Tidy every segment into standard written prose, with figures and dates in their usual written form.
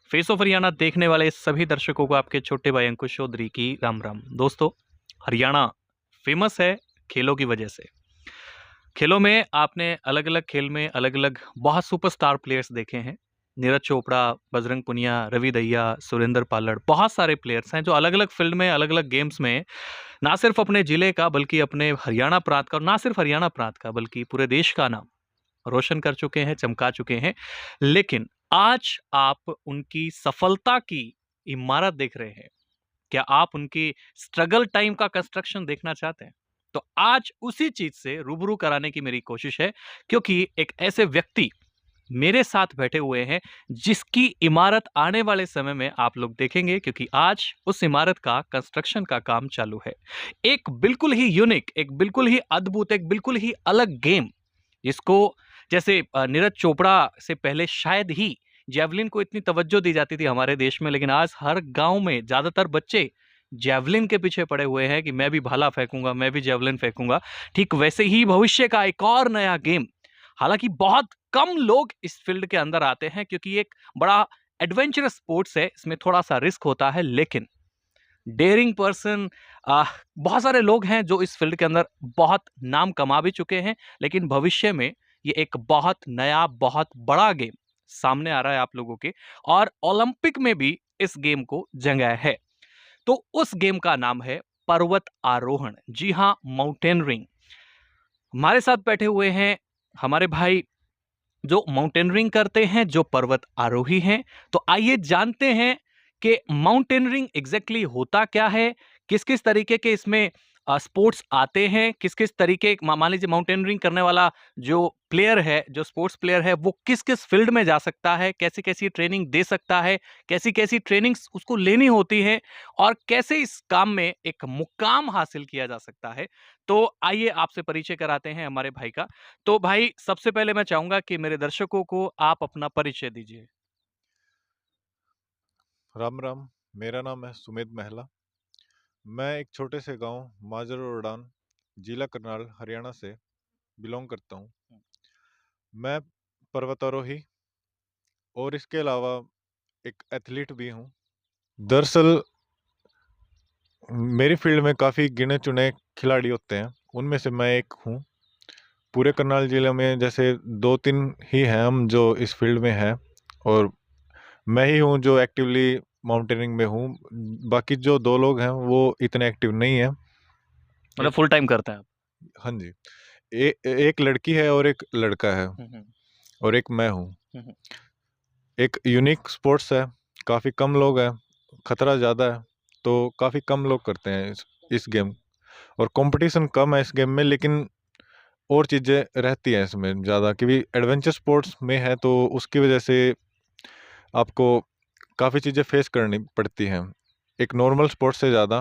Face of Haryana देखने वाले सभी दर्शकों को आपके छोटे भाई अंकुश चौधरी की राम राम। दोस्तों, हरियाणा फेमस है खेलों की वजह से। खेलों में आपने अलग अलग खेल में अलग अलग बहुत सुपरस्टार प्लेयर्स देखे हैं। नीरज चोपड़ा, बजरंग पुनिया, रवि दहिया, सुरेंद्र पालड़, बहुत सारे प्लेयर्स हैं जो अलग अलग फील्ड में अलग अलग गेम्स में ना सिर्फ अपने जिले का बल्कि अपने हरियाणा प्रांत का, और ना सिर्फ हरियाणा प्रांत का बल्कि पूरे देश का नाम रोशन कर चुके हैं, चमका चुके हैं। लेकिन आज आप उनकी सफलता की इमारत देख रहे हैं। क्या आप उनकी स्ट्रगल टाइम का कंस्ट्रक्शन देखना चाहते हैं? तो आज उसी चीज से रूबरू कराने की मेरी कोशिश है, क्योंकि एक ऐसे व्यक्ति मेरे साथ बैठे हुए हैं जिसकी इमारत आने वाले समय में आप लोग देखेंगे, क्योंकि आज उस इमारत का कंस्ट्रक्शन का काम चालू है। एक बिल्कुल ही यूनिक, एक बिल्कुल ही अद्भुत, एक बिल्कुल ही अलग गेम, जिसको जैसे नीरज चोपड़ा से पहले शायद ही जेवलिन को इतनी तवज्जो दी जाती थी हमारे देश में, लेकिन आज हर गांव में ज्यादातर बच्चे जेवलिन के पीछे पड़े हुए हैं कि मैं भी भाला फेंकूंगा, मैं भी जेवलिन फेंकूंगा। ठीक वैसे ही भविष्य का एक और नया गेम, हालांकि बहुत कम लोग इस फील्ड के अंदर आते हैं क्योंकि ये एक बड़ा एडवेंचरस स्पोर्ट्स है, इसमें थोड़ा सा रिस्क होता है, लेकिन डेयरिंग पर्सन बहुत सारे लोग हैं जो इस फील्ड के अंदर बहुत नाम कमा भी चुके हैं। लेकिन भविष्य में ये एक बहुत नया, बहुत बड़ा गेम सामने आ रहा है आप लोगों के, और ओलंपिक में भी इस गेम को जगह है। तो उस गेम का नाम है पर्वत आरोहण। जी हाँ, माउंटेनरिंग। हमारे साथ बैठे हुए हैं हमारे भाई जो माउंटेनरिंग करते हैं, जो पर्वत आरोही हैं। तो आइए जानते हैं कि माउंटेनरिंग एग्जैक्टली होता क्या है, किस किस तरीके के इसमें स्पोर्ट्स आते हैं, किस किस तरीके, मान लीजिए माउंटेनरिंग करने वाला जो प्लेयर है, जो स्पोर्ट्स प्लेयर है, वो किस किस फील्ड में जा सकता है, कैसी कैसी ट्रेनिंग दे सकता है, कैसी कैसी ट्रेनिंग्स उसको लेनी होती है, और कैसे इस काम में एक मुकाम हासिल किया जा सकता है। तो आइए आपसे परिचय कराते हैं हमारे भाई का। तो भाई, सबसे पहले मैं चाहूंगा कि मेरे दर्शकों को आप अपना परिचय दीजिए। राम राम। मेरा नाम है सुमित महला। मैं एक छोटे से गांव माजर उड़ान, जिला करनाल, हरियाणा से बिलोंग करता हूं। मैं पर्वतारोही और इसके अलावा एक एथलीट भी हूं। दरअसल मेरी फील्ड में काफ़ी गिने चुने खिलाड़ी होते हैं, उनमें से मैं एक हूं। पूरे करनाल जिले में जैसे दो तीन ही हैं हम जो इस फील्ड में हैं, और मैं ही हूं जो एक्टिवली माउंटेनिंग में हूं। बाकी जो दो लोग हैं वो इतने एक्टिव नहीं हैं। मतलब एक, फुल टाइम करते हैं आप? हाँ जी, एक लड़की है और एक लड़का है, हम्म। और एक मैं हूँ। हम्म। एक यूनिक स्पोर्ट्स है, काफ़ी कम लोग हैं, खतरा ज़्यादा है, तो काफ़ी कम लोग करते हैं इस गेम। और कंपटीशन कम है इस गेम में, लेकिन और चीज़ें रहती हैं इसमें ज़्यादा, क्योंकि एडवेंचर स्पोर्ट्स में है तो उसकी वजह से आपको काफ़ी चीज़ें फेस करनी पड़ती हैं। एक नॉर्मल स्पोर्ट्स से ज़्यादा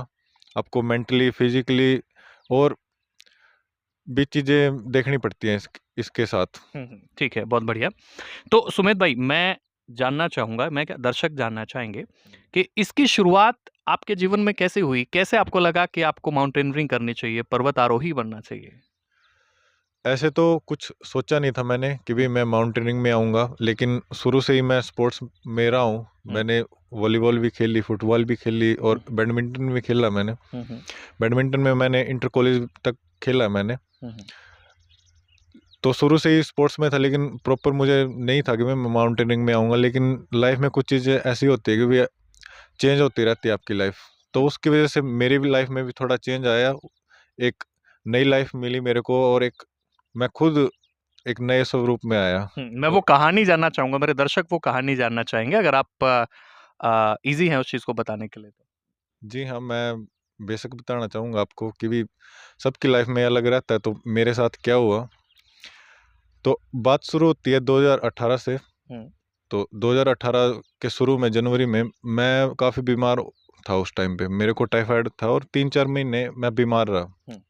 आपको मेंटली, फिजिकली और भी चीज़ें देखनी पड़ती हैं इसके साथ। ठीक है, बहुत बढ़िया। तो सुमित भाई, मैं जानना चाहूंगा, मैं क्या, दर्शक जानना चाहेंगे कि इसकी शुरुआत आपके जीवन में कैसे हुई? कैसे आपको लगा कि आपको माउंटेनियरिंग करनी चाहिए, पर्वत आरोही बनना चाहिए? ऐसे तो कुछ सोचा नहीं था मैंने कि भी हम्म। मैं माउंटेनिंग में आऊँगा, लेकिन शुरू से ही मैं स्पोर्ट्स में रहा हूँ। हम्म। मैंने वॉलीबॉल भी खेली, फुटबॉल भी खेली और हम्म। बैडमिंटन भी खेला मैंने। हम्म। बैडमिंटन में मैंने इंटर कॉलेज तक खेला मैंने। हम्म। तो शुरू से ही स्पोर्ट्स में था, लेकिन प्रॉपर मुझे नहीं था कि मैं माउंटेनिंग में आऊँगा। लेकिन लाइफ में कुछ चीज़ें ऐसी होती है कि भी चेंज होती रहती है आपकी लाइफ। तो हम्म। उसकी वजह से मेरी भी लाइफ में भी थोड़ा चेंज आया। एक नई लाइफ मिली मेरे को, और एक मैं खुद एक नए स्वरूप में आया। मैं वो और कहानी जानना चाहूंगा, मेरे दर्शक वो कहानी जानना चाहेंगे, अगर आप इजी हैं उस चीज को बताने के लिए तो। जी हाँ, मैं बेशक बताना चाहूँगा आपको कि भी सबकी लाइफ में अलग रहता है, तो मेरे साथ क्या हुआ। तो बात शुरू होती है 2018 से। हम्म। तो 2018 के शुरू में जनवरी में मैं काफ़ी बीमार था। उस टाइम पे मेरे को टाइफाइड था और 3-4 महीने मैं बीमार रहा। हम्म।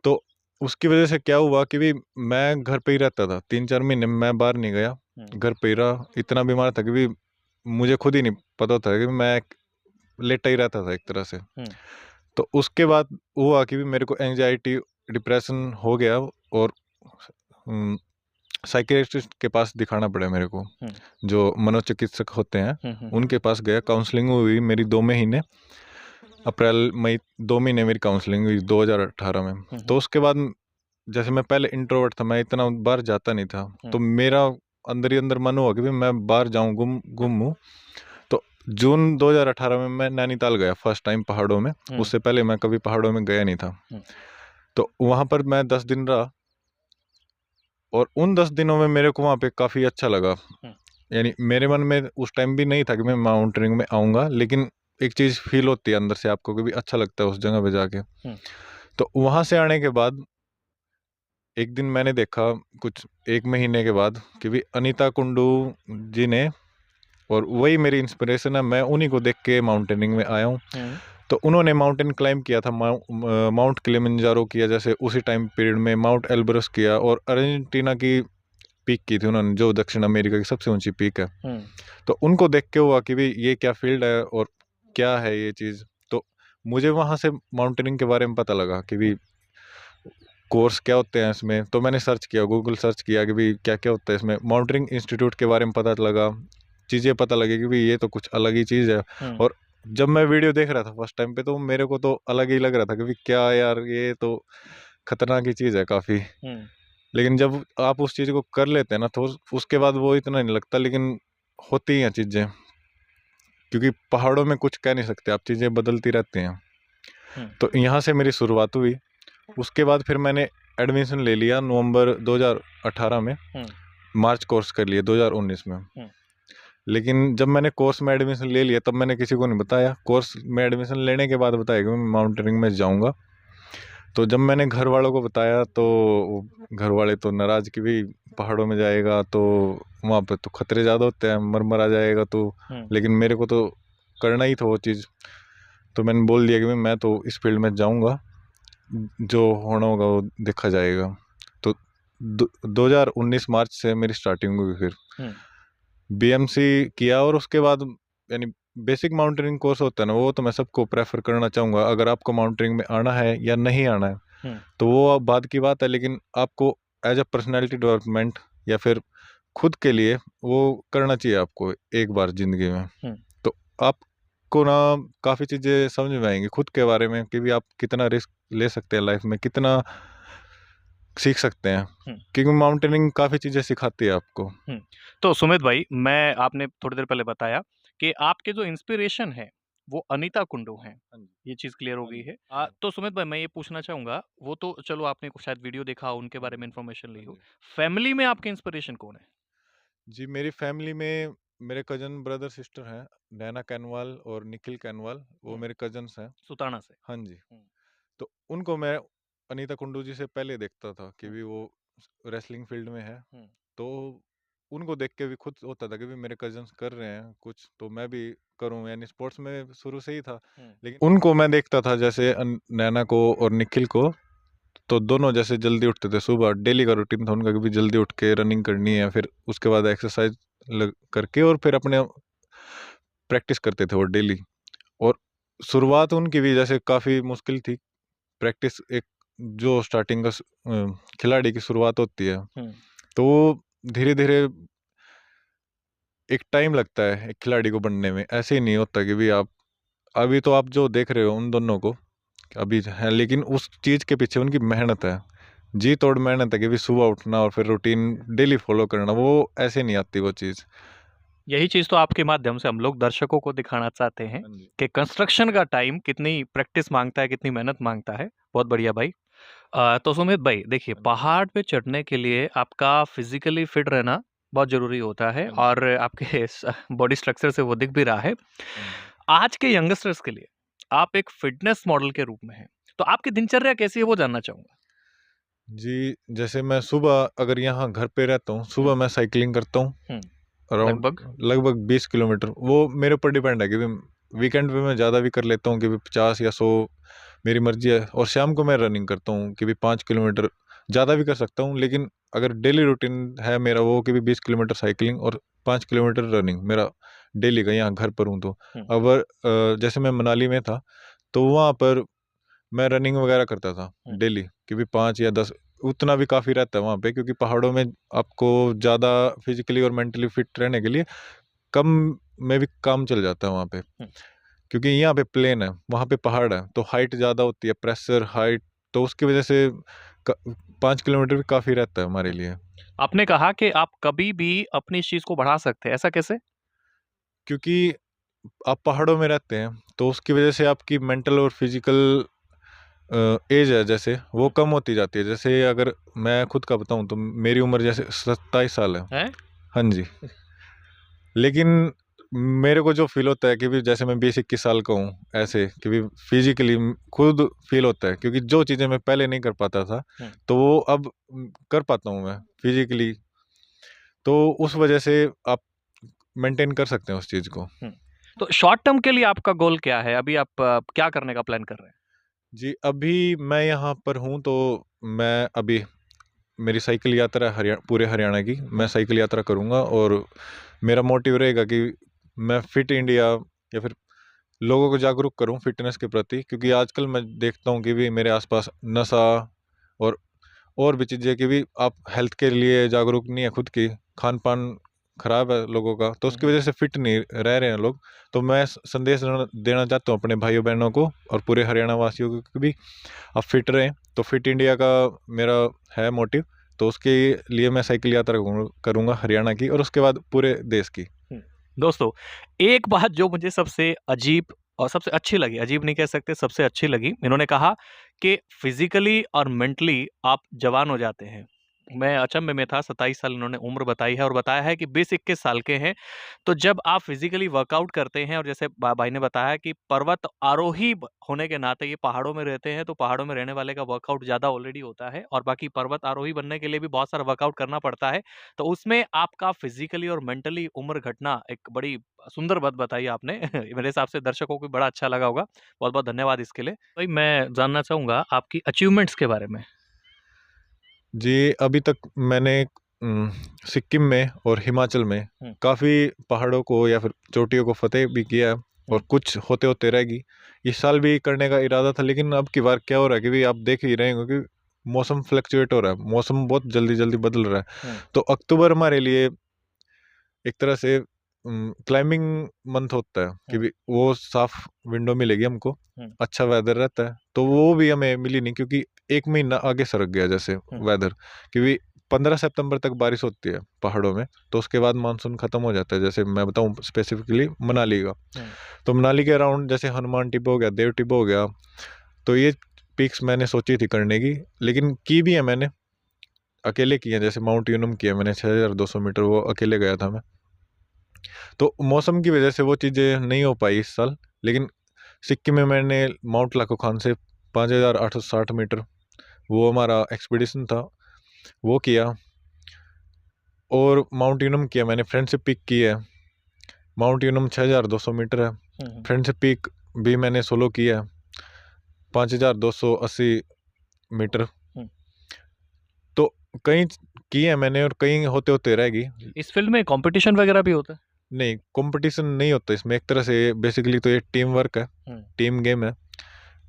तो उसकी वजह से क्या हुआ कि भी मैं घर पे ही रहता था। 3-4 महीने मैं बाहर नहीं गया, हम्म। घर पे ही रहा। इतना बीमार था कि भी मुझे खुद ही नहीं पता था कि मैं लेटा ही रहता था एक तरह से। हम्म। तो उसके बाद हुआ कि भी मेरे को एंजाइटी, डिप्रेशन हो गया, और साइकियाट्रिस्ट के पास दिखाना पड़ा मेरे को, हम्म, जो मनोचिकित्सक होते हैं उनके पास गया। काउंसलिंग हुई मेरी 2 महीने, अप्रैल मई 2 महीने मेरी काउंसलिंग हुई 2018 में। तो उसके बाद जैसे मैं पहले इंट्रोवर्ट था, मैं इतना बाहर जाता नहीं था, तो मेरा अंदर ही अंदर मन हुआ कि भी मैं बाहर जाऊं, गुम गुम हूँ। तो जून 2018 में मैं नैनीताल गया फर्स्ट टाइम पहाड़ों में। उससे पहले मैं कभी पहाड़ों में गया नहीं था। तो वहाँ पर मैं 10 दिन रहा, और उन 10 दिनों में मेरे को वहाँ पे काफ़ी अच्छा लगा। यानी मेरे मन में उस टाइम भी नहीं था कि मैं माउंटेनिंग में आऊँगा, लेकिन एक चीज़ फील होती है अंदर से आपको कि भी अच्छा लगता है उस जगह पे जाके। तो वहाँ से आने के बाद एक दिन मैंने देखा कुछ 1 महीने के बाद कि भी अनीता कुंडू जी ने, और वही मेरी इंस्पिरेशन है, मैं उन्हीं को देख के माउंटेनिंग में आया हूँ। तो उन्होंने माउंटेन क्लाइंब किया था, माउंट किलिमंजारो किया, जैसे उसी टाइम पीरियड में माउंट एल्ब्रस किया, और अर्जेंटीना की पीक की थी उन्होंने, जो दक्षिण अमेरिका की सबसे ऊंची पीक है। तो उनको देख के हुआ कि भी ये क्या फील्ड है और क्या है ये चीज़। तो मुझे वहाँ से माउंटेनिंग के बारे में पता लगा कि भी कोर्स क्या होते हैं इसमें। तो मैंने सर्च किया, गूगल सर्च किया कि भी क्या क्या होता है इसमें। माउंटेनिंग इंस्टीट्यूट के बारे में पता लगा, चीज़ें पता लगी कि भी ये तो कुछ अलग ही चीज़ है। और जब मैं वीडियो देख रहा था फर्स्ट टाइम पे, तो मेरे को तो अलग ही लग रहा था कि भी क्या यार, ये तो खतरनाक ही चीज़ है काफ़ी। लेकिन जब आप उस चीज़ को कर लेते हैं ना, तो उसके बाद वो इतना नहीं लगता, लेकिन होती हैं चीज़ें, क्योंकि पहाड़ों में कुछ कह नहीं सकते आप, चीज़ें बदलती रहती हैं। तो यहाँ से मेरी शुरुआत हुई। उसके बाद फिर मैंने एडमिशन ले लिया नवंबर 2018 में, मार्च कोर्स कर लिया 2019 में। लेकिन जब मैंने कोर्स में एडमिशन ले लिया, तब मैंने किसी को नहीं बताया। कोर्स में एडमिशन लेने के बाद बताया कि मैं माउंटेनिंग में जाऊंगा। तो जब मैंने घर वालों को बताया, तो घर वाले तो नाराज़ कि भी पहाड़ों में जाएगा तो वहाँ पे तो खतरे ज़्यादा होते हैं, मर आ जाएगा तो। लेकिन मेरे को तो करना ही था वो चीज़। तो मैंने बोल दिया कि मैं तो इस फील्ड में जाऊंगा, जो होना होगा वो देखा जाएगा। तो 2019 मार्च से मेरी स्टार्टिंग हुई। फिर बीएमसी किया, और उसके बाद यानी बेसिक माउंटेनिंग कोर्स होता है ना, वो तो मैं सबको प्रेफर करना चाहूँगा। अगर आपको माउंटेनिंग में आना है या नहीं आना है, तो वो अब बात की बात है, लेकिन आपको एज अ पर्सनैलिटी डेवलपमेंट या फिर खुद के लिए वो करना चाहिए आपको एक बार ज़िंदगी में। तो आपको ना काफ़ी चीज़ें समझ में आएंगी खुद के बारे में, कि भी आप कितना रिस्क ले सकते हैं लाइफ में, कितना सीख सकते हैं, क्योंकि माउंटेनिंग काफ़ी चीज़ें सिखाती है आपको। तो सुमित भाई, मैं आपने थोड़ी देर पहले बताया कि आपके जो इंस्पिरेशन है वो अनीता कुंडू हैं। ये चीज़ क्लियर हो गई है। तो सुमित भाई, मैं ये पूछना चाहूँगा, वो तो चलो आपने शायद वीडियो देखा हो, उनके बारे में इन्फॉर्मेशन ली हो। फैमिली में आपके इंस्पिरेशन कौन है? जी, मेरी फैमिली में मेरे कज़न ब्रदर सिस्टर हैं, नैना कैनवाल और निखिल कैनवाल, वो मेरे कज़न्स हैं। सुताना से। हाँ जी। तो उनको मैं अनीता कुंडू जी से पहले देखता था कि भी वो रेसलिंग फील्ड में है। तो उनको देख के भी खुद होता था कि भी मेरे कज़न्स कर रहे हैं कुछ, तो मैं भी करूँ। यानी स्पोर्ट्स में शुरू से ही था। लेकिन उनको मैं देखता था, जैसे नैना को और निखिल को, तो दोनों जैसे जल्दी उठते थे, सुबह डेली का रूटीन था उनका कि भी जल्दी उठ के रनिंग करनी है, फिर उसके बाद एक्सरसाइज करके और फिर अपने प्रैक्टिस करते थे वो डेली। और शुरुआत उनकी भी जैसे काफ़ी मुश्किल थी। प्रैक्टिस एक जो स्टार्टिंग का खिलाड़ी की शुरुआत होती है, तो वो धीरे धीरे एक टाइम लगता है एक खिलाड़ी को बनने में। ऐसे ही नहीं होता कि भी आप अभी तो आप जो देख रहे हो उन दोनों को अभी है, लेकिन उस चीज़ के पीछे उनकी मेहनत है, जी तोड़ मेहनत है कि भी सुबह उठना और फिर रूटीन डेली फॉलो करना। वो ऐसे नहीं आती वो चीज़। यही चीज़ तो आपके माध्यम से हम लोग दर्शकों को दिखाना चाहते हैं कि कंस्ट्रक्शन का टाइम कितनी प्रैक्टिस मांगता है, कितनी मेहनत मांगता है। बहुत बढ़िया भाई। तो सुमित भाई देखिए, पहाड़ पे चढ़ने के लिए आपका फिजिकली फिट रहना बहुत ज़रूरी होता है, और आपके बॉडी स्ट्रक्चर से वो दिख भी रहा है। आज के यंगस्टर्स के लिए आप एक फिटनेस मॉडल के रूप में हैं, तो आपकी दिनचर्या कैसी है वो जानना चाहूँगा? जी, जैसे मैं सुबह अगर यहाँ घर पे रहता हूँ, सुबह मैं साइकिलिंग करता हूँ अराउंड लगभग 20 किलोमीटर। वो मेरे ऊपर डिपेंड है कि वीकेंड पे मैं ज़्यादा भी कर लेता हूँ कि 50 या 100, मेरी मर्जी है। और शाम को मैं रनिंग करता हूँ कि 5 किलोमीटर, ज़्यादा भी कर सकता हूँ। लेकिन अगर डेली रूटीन है मेरा वो कि 20 किलोमीटर साइकिलिंग और 5 किलोमीटर रनिंग मेरा डेली का, यहाँ घर पर हूँ तो। अगर जैसे मैं मनाली में था, तो वहाँ पर मैं रनिंग वगैरह करता था डेली कि 5 या 10 उतना भी काफ़ी रहता है वहाँ पे, क्योंकि पहाड़ों में आपको ज़्यादा फिजिकली और मेंटली फिट रहने के लिए कम में भी काम चल जाता है वहाँ पे। क्योंकि यहाँ पे प्लेन है, वहाँ पे पहाड़ है, तो हाइट ज़्यादा होती है, प्रेशर हाइट, तो उसकी वजह से 5 किलोमीटर भी काफ़ी रहता है हमारे लिए। आपने कहा कि आप कभी भी अपनी इस चीज़ को बढ़ा सकते हैं, ऐसा कैसे? क्योंकि आप पहाड़ों में रहते हैं, तो उसकी वजह से आपकी मेंटल और फिजिकल एज है जैसे वो कम होती जाती है। जैसे अगर मैं खुद का बताऊं तो मेरी उम्र जैसे 27 साल है। हैं? हाँ जी। लेकिन मेरे को जो फील होता है कि भी जैसे मैं 20-21 साल का हूँ, ऐसे कि भी फिजिकली खुद फील होता है, क्योंकि जो चीज़ें मैं पहले नहीं कर पाता था तो वो अब कर पाता हूँ मैं फिजिकली। तो उस वजह से आप मेंटेन कर सकते हैं उस चीज़ को। तो शॉर्ट टर्म के लिए आपका गोल क्या है? अभी आप क्या करने का प्लान कर रहे हैं? जी, अभी मैं यहाँ पर हूँ तो मैं अभी मेरी साइकिल यात्रा पूरे हरियाणा की मैं साइकिल यात्रा करूँगा, और मेरा मोटिव रहेगा कि मैं फिट इंडिया या फिर लोगों को जागरूक करूं फिटनेस के प्रति, क्योंकि आजकल मैं देखता हूं कि भी मेरे आसपास नशा और और भी चीज़ें कि भी आप हेल्थ के लिए जागरूक नहीं है, खुद की खान पान खराब है लोगों का, तो उसकी वजह से फिट नहीं रह रहे हैं लोग। तो मैं संदेश देना चाहता हूं अपने भाइयों बहनों को और पूरे हरियाणा वासियों को कि भी आप फिट रहें। तो फिट इंडिया का मेरा है मोटिव, तो उसके लिए मैं साइकिल यात्रा करूंगा हरियाणा की और उसके बाद पूरे देश की। दोस्तों, एक बात जो मुझे सबसे अजीब और सबसे अच्छी लगी, अजीब नहीं कह सकते, सबसे अच्छी लगी, इन्होंने कहा कि फिजिकली और मेंटली आप जवान हो जाते हैं। मैं अचंभे में था, 27 साल इन्होंने उम्र बताई है और बताया है कि 20-21 साल के हैं। तो जब आप फिजिकली वर्कआउट करते हैं और जैसे भाई ने बताया कि पर्वत आरोही होने के नाते ये पहाड़ों में रहते हैं, तो पहाड़ों में रहने वाले का वर्कआउट ज़्यादा ऑलरेडी होता है और बाकी पर्वत आरोही बनने के लिए भी बहुत सारा वर्कआउट करना पड़ता है। तो उसमें आपका फिजिकली और मेंटली उम्र घटना एक बड़ी सुंदर बात बताई आपने। मेरे हिसाब से दर्शकों को बड़ा अच्छा लगा होगा। बहुत-बहुत धन्यवाद इसके लिए। भाई मैं जानना चाहूँगा आपकी अचीवमेंट्स के बारे में। जी, अभी तक मैंने सिक्किम में और हिमाचल में काफ़ी पहाड़ों को या फिर चोटियों को फ़तेह भी किया है, और कुछ होते-होते रहेगी। इस साल भी करने का इरादा था, लेकिन अब की बार क्या हो रहा है कि भी आप देख ही रहे होंगे कि मौसम फ्लक्चुएट हो रहा है, मौसम बहुत जल्दी-जल्दी बदल रहा है। तो अक्टूबर हमारे लिए एक तरह से क्लाइंबिंग मंथ होता है कि भी वो साफ विंडो मिलेगी हमको, अच्छा वेदर रहता है, तो वो भी हमें मिली नहीं, क्योंकि 1 महीना आगे सरक गया जैसे वेदर, क्योंकि 15 सितंबर तक बारिश होती है पहाड़ों में, तो उसके बाद मानसून खत्म हो जाता है। जैसे मैं बताऊं स्पेसिफिकली मनाली का, तो मनाली के अराउंड जैसे हनुमान टिब्बो हो गया, देव टिब्बो हो गया, तो ये पिक्स मैंने सोची थी करने की, लेकिन की भी है मैंने, अकेले की है। जैसे माउंट यूनम किया मैंने 6200 मीटर, वो अकेले गया था मैं। तो मौसम की वजह से वो चीज़ें नहीं हो पाई इस साल, लेकिन सिक्किम में मैंने माउंट लाखो खान से 5860 मीटर, वो हमारा एक्सपीडिशन था, वो किया। और माउंट यूनम किया मैंने, फ्रेंडशिप पीक की है। माउंट यूनम 6200 मीटर है। फ्रेंडशिप पीक भी मैंने सोलो किया है, 5280 मीटर। तो कई की है मैंने और कई होते होते रहेगी। इस फील्ड में कंपटीशन वगैरह भी होता है? नहीं, कंपटीशन नहीं होता इसमें, एक तरह से बेसिकली तो ये टीम वर्क है, टीम गेम है,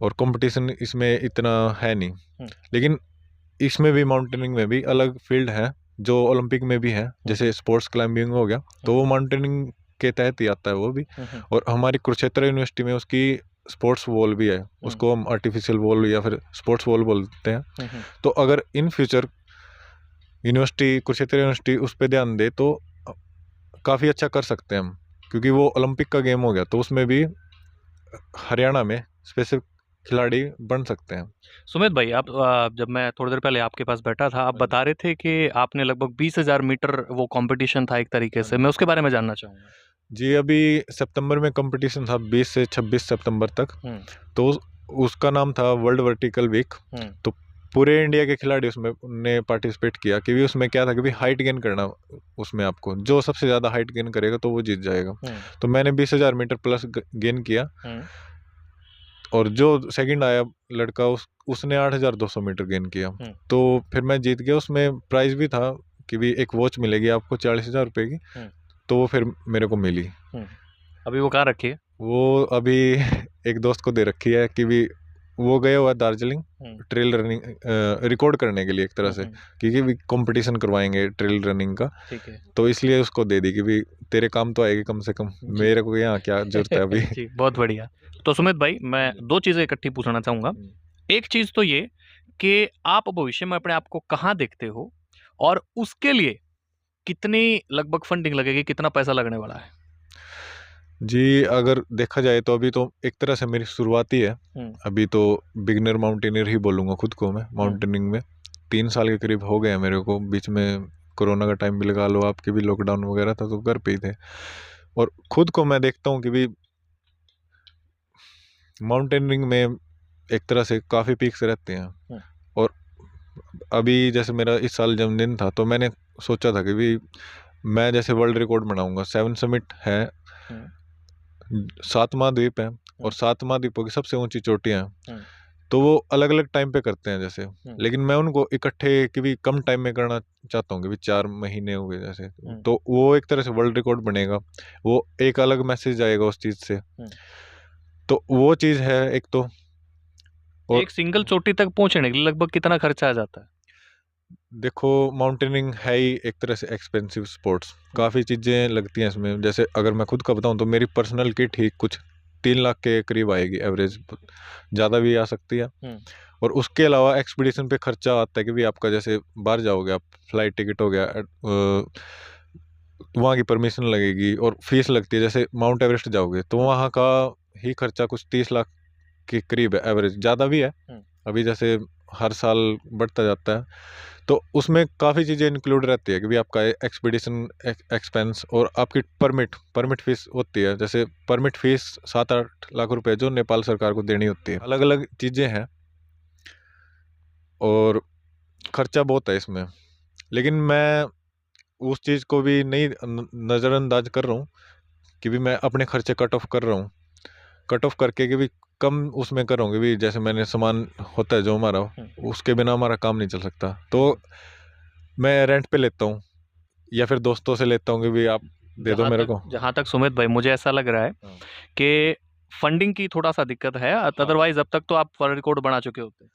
और कंपटीशन इसमें इतना है नहीं। लेकिन इसमें भी माउंटेनिंग में भी अलग फील्ड है जो ओलंपिक में भी है, जैसे स्पोर्ट्स क्लाइंबिंग हो गया, तो वो माउंटेनिंग के तहत ही आता है वो भी। और हमारी कुरुक्षेत्र यूनिवर्सिटी में उसकी स्पोर्ट्स वॉल भी है, उसको हम आर्टिफिशियल वॉल या फिर स्पोर्ट्स वॉल बोलते हैं। तो अगर in future university, Kurukshetra university उस पर ध्यान दे तो काफ़ी अच्छा कर सकते हैं हम, क्योंकि वो ओलंपिक का गेम हो गया, तो उसमें भी हरियाणा में स्पेसिफिक खिलाड़ी बन सकते हैं। सुमित भाई, आप जब मैं थोड़ी देर पहले आपके पास बैठा था, आप बता रहे थे कि आपने लगभग 20,000 मीटर वो कंपटीशन था एक तरीके से, मैं उसके बारे में जानना चाहूँगा। जी, अभी सितंबर में कंपटीशन था 20 से 26 सितंबर तक, तो उसका नाम था वर्ल्ड वर्टिकल वीक। तो पूरे इंडिया के खिलाड़ी उसमें ने पार्टिसिपेट किया, क्योंकि उसमें क्या था कि हाइट गेन करना, उसमें आपको जो सबसे ज़्यादा हाइट गेन करेगा तो वो जीत जाएगा। तो मैंने 20,000 मीटर प्लस गेन किया, और जो सेकंड आया लड़का उसने 8,200 मीटर गेन किया। तो फिर मैं जीत गया। उसमें प्राइज भी था कि भी एक वॉच मिलेगी आपको 40,000 रुपये की, तो वो फिर मेरे को मिली। अभी वो कहाँ रखी है? वो अभी एक दोस्त को दे रखी है कि भी वो गए हुआ है दार्जिलिंग हम्म, ट्रेल रनिंग रिकॉर्ड करने के लिए एक तरह से, क्योंकि भी कंपटीशन करवाएंगे ट्रेल रनिंग का, ठीक है तो इसलिए उसको दे दी कि भी तेरे काम तो आएगी कम से कम, जी। मेरे को यहाँ क्या जरूरत है अभी। जी, बहुत बढ़िया। तो सुमित भाई, मैं जी। 2 चीज़ें इकट्ठी पूछना चाहूँगा। हम्म। एक चीज़ तो ये कि आप भविष्य में अपने आप को कहाँ देखते हो? और उसके लिए कितनी लगभग फंडिंग लगेगी, कितना पैसा लगने वाला है? जी, अगर देखा जाए तो अभी तो एक तरह से मेरी शुरुआत ही है। हुँ, अभी तो बिगिनर माउंटेनियर ही बोलूँगा खुद को मैं, हुँ, माउंटेनिंग में 3 साल के करीब हो गए हैं मेरे को। बीच में कोरोना का टाइम भी लगा लो, आपके भी लॉकडाउन वगैरह था तो घर पे ही थे। और खुद को मैं देखता हूँ कि भी माउंटेनियरिंग में एक तरह से काफ़ी पीक्स रहते हैं। हुँ, और अभी जैसे मेरा इस साल जन्मदिन था तो मैंने सोचा था कि भी मैं जैसे वर्ल्ड रिकॉर्ड बनाऊंगा। 7 समिट है, हुँ, 7 महाद्वीप है, और हुँ, 7 महाद्वीपों की सबसे ऊंची चोटियां हैं। हुँ, तो वो अलग अलग टाइम पे करते हैं जैसे, हुँ, लेकिन मैं उनको इकट्ठे कि भी कम टाइम में करना चाहता हूँ कि भी 4 महीने हो गए जैसे। हुँ, तो वो एक तरह से वर्ल्ड रिकॉर्ड बनेगा, वो एक अलग मैसेज आएगा उस चीज़ से। हुँ। तो वो चीज़ है एक तो। और एक सिंगल चोटी तक पहुँचने के लिए लगभग कितना खर्चा आ जाता है? देखो, माउंटेनिंग है ही एक तरह से एक्सपेंसिव स्पोर्ट्स, हुँ, काफ़ी चीज़ें लगती हैं इसमें। जैसे अगर मैं खुद का बताऊं तो मेरी पर्सनल किट ही कुछ 3 लाख के करीब आएगी एवरेज, ज़्यादा भी आ सकती है। हुँ, और उसके अलावा एक्सपीडिशन पे खर्चा आता है कि भी आपका जैसे बाहर जाओगे आप, फ्लाइट टिकट हो गया, वहाँ की परमिशन लगेगी और फीस लगती है। जैसे माउंट एवरेस्ट जाओगे तो हुँ, वहाँ का ही खर्चा कुछ 30 लाख के करीब है एवरेज, ज़्यादा भी है हुँ, अभी, जैसे हर साल बढ़ता जाता है। तो उसमें काफ़ी चीज़ें इंक्लूड रहती है कि भी आपका एक्सपीडिशन एक्सपेंस और आपकी परमिट परमिट फीस होती है। जैसे परमिट फीस 7-8 लाख रुपए जो नेपाल सरकार को देनी होती है। अलग अलग चीज़ें हैं और खर्चा बहुत है इसमें, लेकिन मैं उस चीज़ को भी नहीं नज़रअंदाज कर रहा हूँ कि भी मैं अपने खर्चे कट ऑफ कर रहा हूँ, कट ऑफ करके कि भी कम उसमें कर रहा हूँ कि भी जैसे मैंने सामान होता है जो हमारा, हुँ, उसके बिना हमारा काम नहीं चल सकता। तो हुँ। मैं रेंट पे लेता हूँ या फिर दोस्तों से लेता हूँ कि भी आप दे दो मेरे को। जहाँ तक सुमित भाई, मुझे ऐसा लग रहा है हाँ। कि फंडिंग की थोड़ा-सा दिक्कत है, हाँ, अदरवाइज़ अब तक तो आप वर्ल्ड रिकॉर्ड बना चुके होते।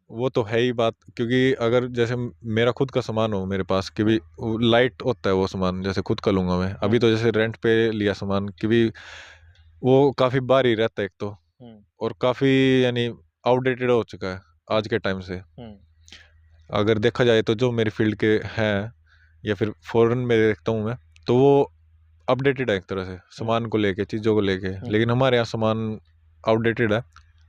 वो तो है ही बात, क्योंकि अगर जैसे मेरा खुद का सामान हो मेरे पास कि भी हुँ, लाइट होता है वो सामान, जैसे खुद का लूंगा मैं। हुँ, अभी तो जैसे रेंट पे लिया सामान कि भी वो काफ़ी भारी रहता है एक तो, हुँ, और काफ़ी यानी आउटडेटेड हो चुका है हुँ, आज के टाइम से। हुँ, अगर देखा जाए तो जो मेरी फील्ड के हैं या फिर फॉरेन में देखता हूँ मैं, तो वो अपडेटेड है एक तरह से हुँ, सामान को लेके, चीज़ों को लेके। हुँ। लेकिन हमारे यहाँ सामान आउटडेटेड है,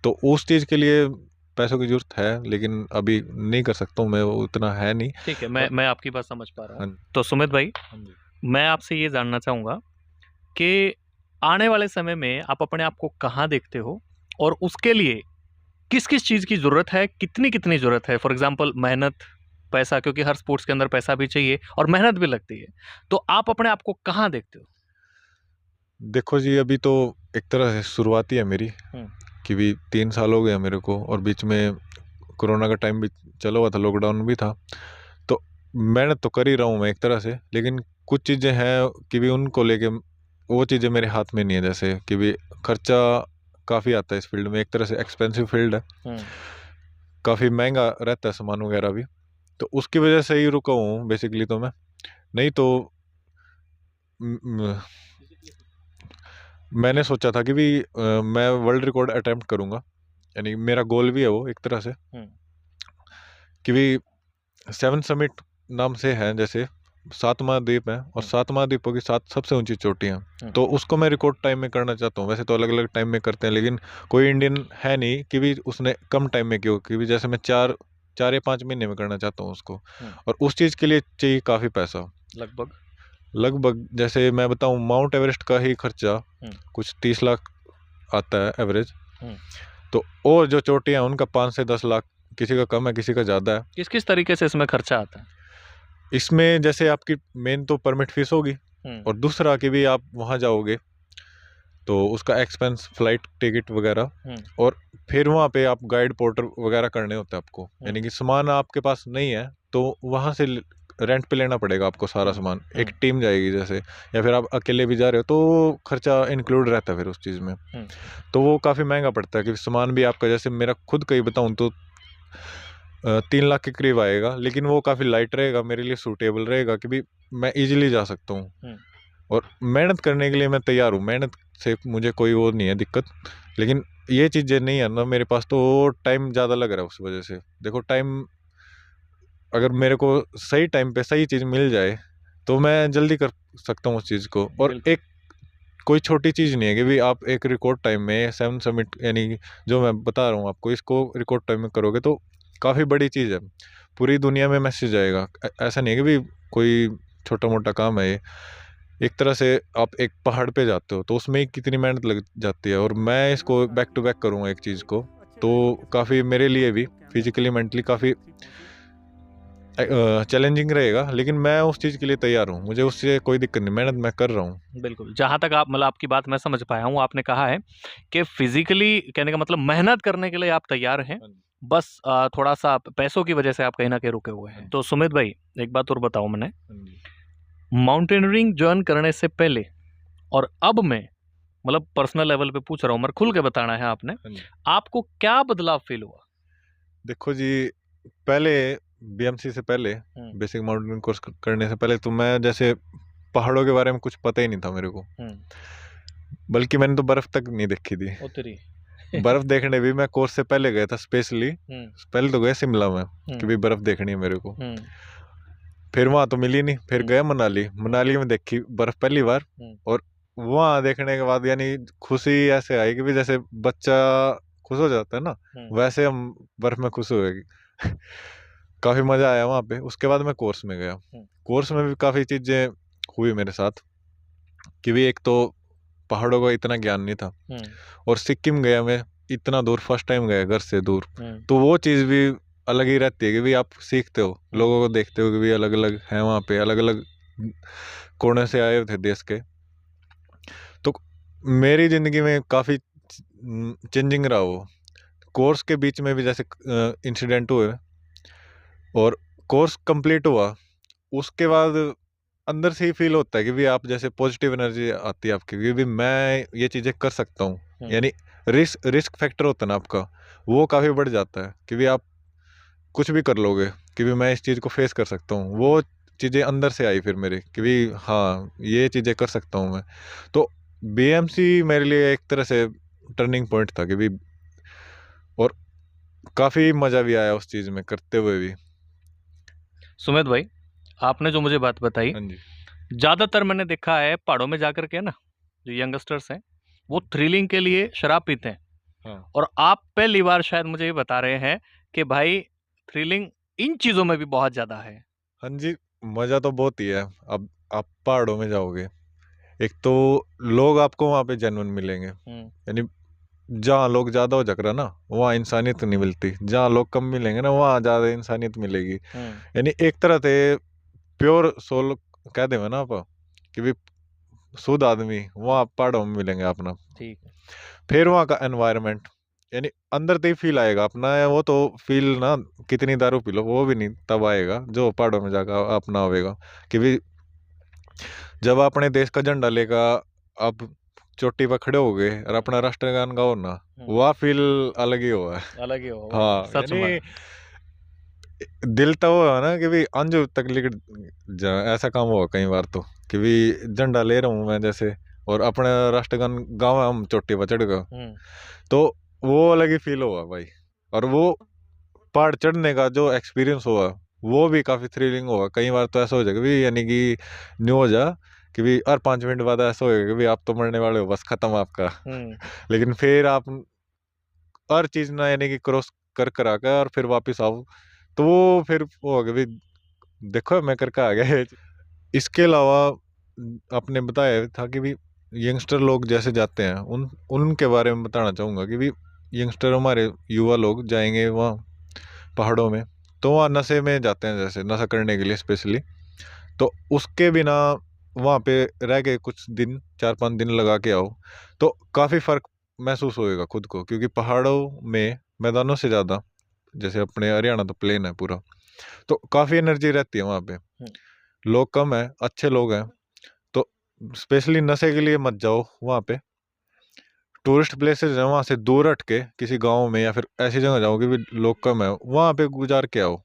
तो उस चीज़ के लिए पैसों की ज़रूरत है, लेकिन अभी नहीं कर सकता हूँ मैं, वो उतना है नहीं। ठीक है, पर मैं आपकी बात समझ पा रहा हूँ। हाँ। तो सुमित भाई, हाँ जी। मैं आपसे ये जानना चाहूँगा कि आने वाले समय में आप अपने आप को कहाँ देखते हो? और उसके लिए किस-किस चीज़ की ज़रूरत है? कितनी-कितनी ज़रूरत है? फॉर एग्ज़ाम्पल मेहनत, पैसा, क्योंकि हर स्पोर्ट्स के अंदर पैसा भी चाहिए और मेहनत भी लगती है। तो आप अपने आप को कहाँ देखते हो? देखो जी, अभी तो एक तरह से शुरुआती है मेरी, हुँ, कि भी 3 साल हो गए हैं मेरे को, और बीच में कोरोना का टाइम भी चला हुआ था, लॉकडाउन भी था। तो मेहनत तो कर ही रहा हूँ मैं एक तरह से, लेकिन कुछ चीज़ें हैं कि भी उनको लेके वो चीज़ें मेरे हाथ में नहीं है। जैसे कि भी खर्चा काफ़ी आता है इस फील्ड में, एक तरह से एक्सपेंसिव फील्ड है, हुँ। काफ़ी महंगा रहता है सामान वगैरह भी। तो उसकी वजह से ही रुका हूँ बेसिकली तो मैं, नहीं तो म- म- मैंने सोचा था कि भी मैं वर्ल्ड रिकॉर्ड अटेम्प्ट करूँगा, यानी मेरा गोल भी है वो एक तरह से, हुँ, कि भी 7 समिट नाम से है जैसे, 7 महाद्वीप हैं और हुँ, 7 महाद्वीपों की 7 सबसे ऊंची चोटियां। हुँ, तो उसको मैं रिकॉर्ड टाइम में करना चाहता हूँ। वैसे तो अलग अलग टाइम में करते हैं, लेकिन कोई इंडियन है नहीं कि भी उसने कम टाइम में क्यों, कि भी जैसे मैं 4 या 5 महीने में करना चाहता हूँ उसको। हुँ। और उस चीज़ के लिए चाहिए काफ़ी पैसा। लगभग? लगभग जैसे मैं बताऊँ, माउंट एवरेस्ट का ही खर्चा हुँ, कुछ 30 लाख आता है एवरेज। हुँ। तो और जो चोटियां हैं उनका 5 से 10 लाख, किसी का कम है किसी का ज़्यादा है। किस-किस तरीके से इसमें खर्चा आता है? इसमें जैसे आपकी मेन तो परमिट फीस होगी, हुँ, और दूसरा कि भी आप वहाँ जाओगे तो उसका एक्सपेंस, फ्लाइट टिकट वगैरह, हुँ, और फिर वहाँ पे आप गाइड पोर्टर वगैरह करने होते हैं आपको। हुँ, यानी कि सामान आपके पास नहीं है तो वहाँ से रेंट पे लेना पड़ेगा आपको सारा सामान, एक हम्म, टीम जाएगी जैसे, या फिर आप अकेले भी जा रहे हो तो खर्चा इंक्लूड रहता है फिर उस चीज़ में। तो वो काफ़ी महंगा पड़ता है कि सामान भी आपका, जैसे मेरा खुद का ही बताऊँ तो 3 लाख के करीब आएगा, लेकिन वो काफ़ी लाइट रहेगा, मेरे लिए सूटेबल रहेगा कि भी मैं इजीली जा सकता हूँ। और मेहनत करने के लिए मैं तैयार हूँ, मेहनत से मुझे कोई वो नहीं है दिक्कत। लेकिन ये चीज़ें नहीं है ना मेरे पास, तो टाइम ज़्यादा लग रहा है उस वजह से। देखो टाइम, अगर मेरे को सही टाइम पे सही चीज़ मिल जाए तो मैं जल्दी कर सकता हूँ उस चीज़ को। और बिल्कुल। एक कोई छोटी चीज़ नहीं है कि भी आप एक रिकॉर्ड टाइम में 7 सबमिट, यानी जो मैं बता रहा हूँ आपको, इसको रिकॉर्ड टाइम में करोगे तो काफ़ी बड़ी चीज़ है, पूरी दुनिया में मैसेज आएगा। ऐसा नहीं है कि भी कोई छोटा मोटा काम है ये। एक तरह से आप एक पहाड़ पे जाते हो तो उसमें ही कितनी मेहनत लग जाती है, और मैं इसको बैक टू बैक करूँगा एक चीज़ को, तो काफ़ी मेरे लिए भी फिजिकली मेंटली काफ़ी चैलेंजिंग रहेगा, लेकिन मैं उस चीज़ के लिए तैयार हूँ, मुझे उससे कोई दिक्कत नहीं, मेहनत मैं कर रहा हूँ। बिल्कुल, जहाँ तक आप मतलब आपकी बात मैं समझ पाया हूँ, आपने कहा है कि फ़िज़िकली कहने का मतलब मेहनत करने के लिए आप तैयार हैं, हाँ जी। बस थोड़ा-सा पैसों की वजह से आप कहीं न कहीं रुके हुए हैं। तो सुमित भाई, एक बात और बताओ मैंने, हाँ जी। माउंटेनियरिंग जॉइन करने से पहले और अब में, मतलब पर्सनल लेवल पे पूछ रहा हूँ मैं, खुल के बताना है आपने, हाँ जी। आपको क्या बदलाव फ़ील हुआ? देखो जी, पहले बीएमसी से पहले, हुँ, बेसिक माउंटेनिंग कोर्स करने से पहले तो मैं जैसे पहाड़ों के बारे में कुछ पता ही नहीं था मेरे को, हुँ, बल्कि मैंने तो बर्फ़ तक नहीं देखी थी। ओ तेरी! बर्फ़ देखने भी मैं कोर्स से पहले गया था स्पेशली, हुँ, पहले तो गया शिमला में हुँ, कि भी बर्फ़ देखनी है मेरे को। हुँ, फिर वहाँ तो मिली नहीं, फिर हुँ, गया मनाली, मनाली में देखी बर्फ़ पहली बार। हुँ, और वहाँ देखने के बाद यानी खुशी ऐसे आई कि भी जैसे बच्चा खुश हो जाता है ना, हुँ, वैसे हम बर्फ़ में खुश हुए। काफ़ी मज़ा आया वहाँ पे। उसके बाद मैं कोर्स में गया। हुँ, कोर्स में भी काफ़ी चीज़ें हुई मेरे साथ कि भी एक तो पहाड़ों का इतना ज्ञान नहीं था, हुँ, और सिक्किम गया मैं, इतना दूर फर्स्ट टाइम गया घर से दूर। हुँ, तो वो चीज़ भी अलग ही रहती है कि भी आप सीखते हो, हुँ, लोगों को देखते हो कि भी अलग-अलग हैं वहाँ पे, अलग-अलग कोने से आए थे देश के। तो मेरी ज़िंदगी में काफ़ी चेंजिंग रहा वो। कोर्स के बीच में भी जैसे इंसिडेंट हुए, और कोर्स कंप्लीट हुआ, उसके बाद अंदर से ही फ़ील होता है कि भी आप जैसे पॉजिटिव एनर्जी आती है आपकी कि भी मैं ये चीज़ें कर सकता हूँ। हुँ। यानी रिस्क फैक्टर होता है ना आपका, वो काफ़ी बढ़ जाता है कि भी आप कुछ भी कर लोगे, कि भी मैं इस चीज़ को फेस कर सकता हूँ। वो चीज़ें अंदर से आई फिर मेरे कि भी हाँ, ये चीज़ें कर सकता हूँ मैं। तो बीएमसी मेरे लिए एक तरह से टर्निंग पॉइंट था कि भी, और काफ़ी मज़ा भी आया उस चीज़ में करते हुए भी। सुमित भाई, आपने जो मुझे बात बताई, हाँ जी। ज़्यादातर मैंने देखा है पहाड़ों में जाकर के ना, जो यंगस्टर्स हैं, वो थ्रिलिंग के लिए शराब पीते हैं हाँ। और आप पहली बार शायद मुझे ये बता रहे हैं कि भाई थ्रिलिंग इन चीज़ों में भी बहुत ज़्यादा है। हाँ जी, मज़ा तो बहुत ही है। अब आप पहाड़ों में जाओगे, एक तो लोग आपको वहाँ पे जेन्युइन मिलेंगे। हुँ, यानी जहाँ लोग ज़्यादा हो झगड़ा ना, वहाँ इंसानियत नहीं मिलती। जहाँ लोग कम मिलेंगे ना, वहाँ ज़्यादा इंसानियत मिलेगी। हुँ, यानी एक तरह से प्योर सोल कह देंगे ना आप, कि भी शुद्ध आदमी वहाँ पहाड़ों में मिलेंगे अपना। ठीक है। फिर वहाँ का एनवायरनमेंट, यानी अंदर से ही फ़ील आएगा अपना, वो तो फ़ील ना कितनी दारू पी लो वो भी नहीं तब आएगा जो पहाड़ों में जाकर अपना होएगा। कि भी जब अपने देश का झंडा लेकर आप चोटी पर खड़े हो गए और अपना राष्ट्रगान गाओ ना, हुँ, वह फ़ील अलग ही हुआ है। अलग ही होगा वाक़ई, हाँ, सच में। यानी दिल तो वो है ना कि भी अंजू तक लिख जा, ऐसा काम हुआ कई बार तो कि भी झंडा ले रहा हूँ मैं जैसे, और अपना राष्ट्रगान गाँव हम चोटी पर चढ़ गए, हुँ, तो वो अलग ही फील हुआ भाई। और वो पहाड़ चढ़ने का जो एक्सपीरियंस हुआ, वो भी काफ़ी थ्रिलिंग हुआ। कई बार तो ऐसा हो जाएगा भी, यानी कि न्यू हो जा कि भी हर 5 मिनट बाद ऐसा होएगा कि भी आप तो मरने वाले हो, बस खत्म आपका। हुँ, लेकिन फिर आप हर चीज़ ना यानी कि क्रॉस कर कर आकर और फिर वापस आओ, तो वो फिर वो हो गया भी, देखो मैं करके आ गया ये चीज़। इसके अलावा आपने बताया था कि भी यंगस्टर लोग जैसे जाते हैं, उन उनके बारे में बताना चाहूँगा कि भी यंगस्टर हमारे युवा लोग जाएंगे वहाँ पहाड़ों में, तो वहाँ नशे में जाते हैं, जैसे नशा करने के लिए स्पेशली। तो उसके बिना वहाँ पे रह के कुछ दिन 4-5 दिन लगा के आओ, तो काफ़ी फ़र्क महसूस होएगा खुद को, क्योंकि पहाड़ों में मैदानों से ज़्यादा, जैसे अपने हरियाणा तो प्लेन है पूरा, तो काफ़ी एनर्जी रहती है वहाँ पे। लोग कम है, अच्छे लोग हैं, तो स्पेशली नशे के लिए मत जाओ वहाँ पे। टूरिस्ट प्लेसेस है, वहाँ से दूर हट के किसी गांव में या फिर ऐसी जगह जाओ कि भी लोग कम है, वहाँ पे गुजार के आओ।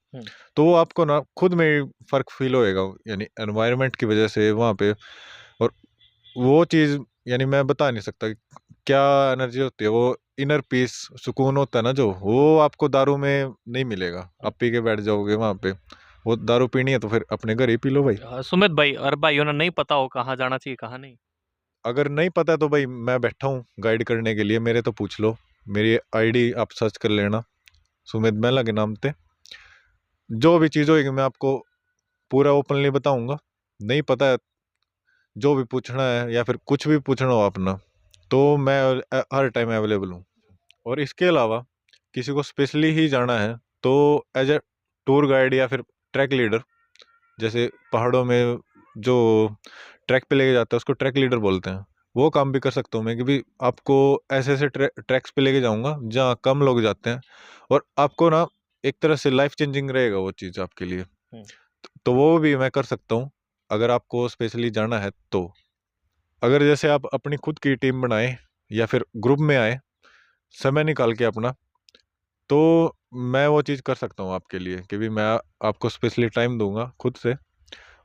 तो वो आपको ना खुद में ही फर्क फील होएगा, यानी एनवायरनमेंट की वजह से वहाँ पे। और वो चीज़ यानी मैं बता नहीं सकता कि क्या एनर्जी होती है वो। इनर पीस, सुकून होता है ना जो, वो आपको दारू में नहीं मिलेगा। आप पी के बैठ जाओगे वहाँ पे, वो दारू पीनी है तो फिर अपने घर ही पी लो भाई। सुमित भाई और भाइयों ने नहीं पता हो कहाँ जाना चाहिए कहाँ नहीं। अगर नहीं पता है तो भाई मैं बैठा हूँ गाइड करने के लिए, मेरे तो पूछ लो। मेरी आईडी आप सर्च कर लेना, सुमित महला के नाम पे। जो भी चीज़ होगी मैं आपको पूरा ओपनली बताऊंगा। नहीं पता है, जो भी पूछना है या फिर कुछ भी पूछना हो अपना, तो मैं हर टाइम अवेलेबल हूँ। और इसके अलावा किसी को स्पेशली ही जाना है तो एज ए टूर गाइड या फिर ट्रैक लीडर, जैसे पहाड़ों में जो ट्रैक पे लेके जाता है उसको ट्रैक लीडर बोलते हैं, वो काम भी कर सकता हूँ मैं। कि भी आपको ऐसे ऐसे ट्रैक्स पे लेके जाऊंगा जहाँ कम लोग जाते हैं, और आपको ना एक तरह से लाइफ चेंजिंग रहेगा वो चीज़ आपके लिए। तो वो भी मैं कर सकता हूँ अगर आपको स्पेशली जाना है तो। अगर जैसे आप अपनी खुद की टीम बनाए या फिर ग्रुप में आए समय निकाल के अपना, तो मैं वो चीज़ कर सकता हूँ आपके लिए। कि भी मैं आपको स्पेशली टाइम दूंगा खुद से,